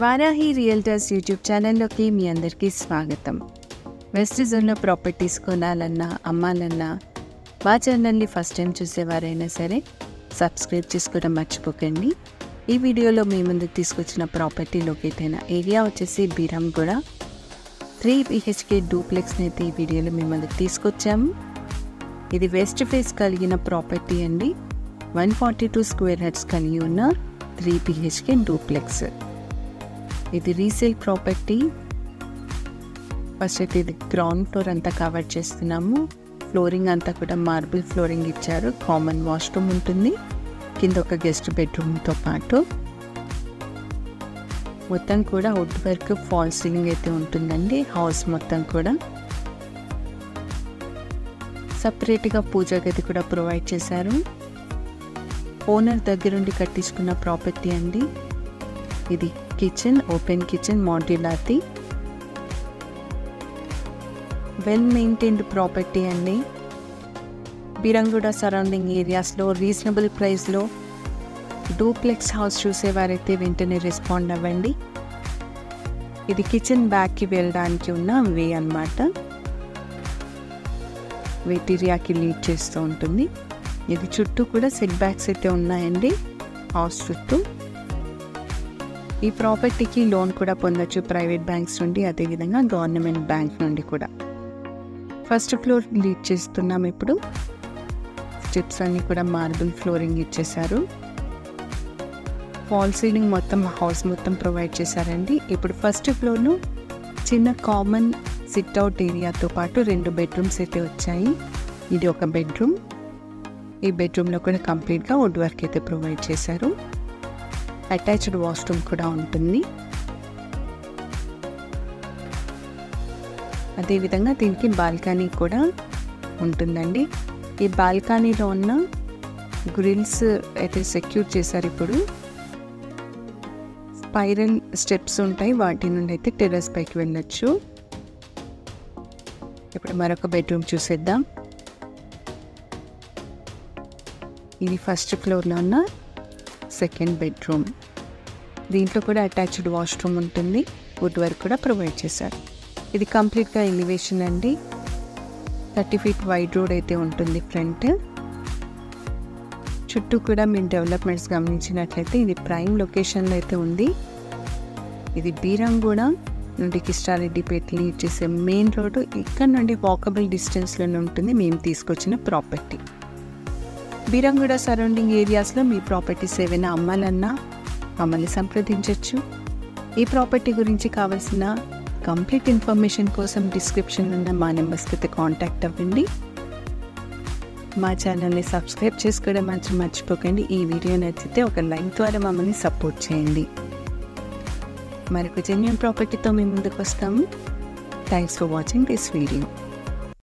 Varahi realtors YouTube ఛానల్లోకి మీ అందరికీ స్వాగతం. వెస్ట్ జోన్లో ప్రాపర్టీస్ కొనాలన్నా అమ్మాలన్నా మా ఛానల్ని ఫస్ట్ టైం చూసేవారైనా సరే సబ్స్క్రైబ్ చేసుకోవడం మర్చిపోకండి. ఈ వీడియోలో మీ ముందుకు తీసుకొచ్చిన ప్రాపర్టీ లొకేట్ అయిన ఏరియా వచ్చేసి బీరంగూడ 3 BHK డూప్లెక్స్ని అయితే ఈ వీడియోలో మీ ముందుకు తీసుకొచ్చాము. ఇది వెస్ట్ ఫేస్ కలిగిన ప్రాపర్టీ అండి. 142 స్క్వేర్ యార్డ్స్ కలిగి ఉన్న 3 BHK డూప్లెక్స్. ఇది రీసేల్ ప్రాపర్టీ. ఫస్ట్ అయితే ఇది గ్రౌండ్ ఫ్లోర్ అంతా కవర్ చేస్తున్నాము. ఫ్లోరింగ్ అంతా కూడా మార్బుల్ ఫ్లోరింగ్ ఇచ్చారు. కామన్ వాష్రూమ్ ఉంటుంది, కింద ఒక గెస్ట్ బెడ్రూమ్తో పాటు. మొత్తం కూడా వుడ్ వర్క్ ఫాల్ సీలింగ్ అయితే ఉంటుందండి. హౌస్ మొత్తం కూడా సపరేట్గా పూజా గది కూడా ప్రొవైడ్ చేశారు. ఓనర్ దగ్గరుండి కట్టించుకున్న ప్రాపర్టీ అండి. ఇది kitchen, open kitchen, modularity, well maintained property అండి. బీరంగూడ సరౌండింగ్ ఏరియాస్లో రీజనబుల్ ప్రైస్లో డూప్లెక్స్ హౌస్ చూసేవారైతే వెంటనే రెస్పాండ్ అవ్వండి. ఇది కిచెన్ బ్యాక్కి వెళ్ళడానికి ఉన్న వే అన్నమాట. వెటీరియాకి లీడ్ చేస్తూ ఉంటుంది. ఇది చుట్టూ కూడా సెట్ బ్యాక్స్ అయితే ఉన్నాయండి హౌస్ చుట్టూ. ఈ ప్రాపర్టీకి లోన్ కూడా పొందొచ్చు ప్రైవేట్ బ్యాంక్స్ నుండి, అదేవిధంగా గవర్నమెంట్ బ్యాంక్ నుండి కూడా. ఫస్ట్ ఫ్లోర్ లీడ్ చేస్తున్నాం. ఇప్పుడు స్టెప్స్ అన్నీ కూడా మార్బుల్ ఫ్లోరింగ్ ఇచ్చేసారు. ఫాల్ సీలింగ్ మొత్తం హౌస్ మొత్తం ప్రొవైడ్ చేశారండి. ఇప్పుడు ఫస్ట్ ఫ్లోర్ను చిన్న కామన్ సిట్అవుట్ ఏరియాతో పాటు 2 బెడ్రూమ్స్ అయితే వచ్చాయి. ఇది ఒక బెడ్రూమ్. ఈ బెడ్రూమ్లో కూడా కంప్లీట్గా వుడ్ వర్క్ అయితే ప్రొవైడ్ చేశారు. అటాచ్డ్ వాష్రూమ్ కూడా ఉంటుంది. అదేవిధంగా దీనికి బాల్కనీ కూడా ఉంటుందండి. ఈ బాల్కనీలో ఉన్న గ్రిల్స్ అయితే సెక్యూర్ చేశారు. ఇప్పుడు స్పైరల్ స్టెప్స్ ఉంటాయి, వాటి నుండి అయితే టెర్రస్ పైకి వెళ్ళొచ్చు. ఇప్పుడు మరొక బెడ్రూమ్ చూసేద్దాం. ఇది ఫస్ట్ ఫ్లోర్లో ఉన్న సెకండ్ బెడ్రూమ్. దీంట్లో కూడా అటాచ్డ్ వాష్రూమ్ ఉంటుంది, వుడ్ వర్క్ కూడా ప్రొవైడ్ చేశారు. ఇది కంప్లీట్గా ఎలివేషన్ అండి. 30 feet వైడ్ రోడ్ అయితే ఉంటుంది ఫ్రంట్. చుట్టూ కూడా మీరు డెవలప్మెంట్స్ గమనించినట్లయితే ఇది ప్రైమ్ లొకేషన్లో అయితే ఉంది. ఇది బీరంగూడ నుండి కిష్టారెడ్డిపేట లీడ్ చేసే మెయిన్ రోడ్డు. ఇక్కడ నుండి వాకబుల్ డిస్టెన్స్లోనే ఉంటుంది మేము తీసుకొచ్చిన ప్రాపర్టీ. బీరంగూడ సరౌండింగ్ ఏరియాస్లో మీ ప్రాపర్టీస్ ఏవైనా అమ్మాలన్నా మమ్మల్ని సంప్రదించవచ్చు. ఈ ప్రాపర్టీ గురించి కావాల్సిన కంప్లీట్ ఇన్ఫర్మేషన్ కోసం డిస్క్రిప్షన్ ఉన్న మా నెంబర్స్కి అయితే కాంటాక్ట్ అవ్వండి. మా ఛానల్ని సబ్స్క్రైబ్ చేసుకోవడం మాత్రం మర్చిపోకండి. ఈ వీడియో నచ్చితే ఒక లైక్ ద్వారా మమ్మల్ని సపోర్ట్ చేయండి. మరొక జెన్యూన్ ప్రాపర్టీతో మేము ముందుకు వస్తాము. Thanks for watching this video.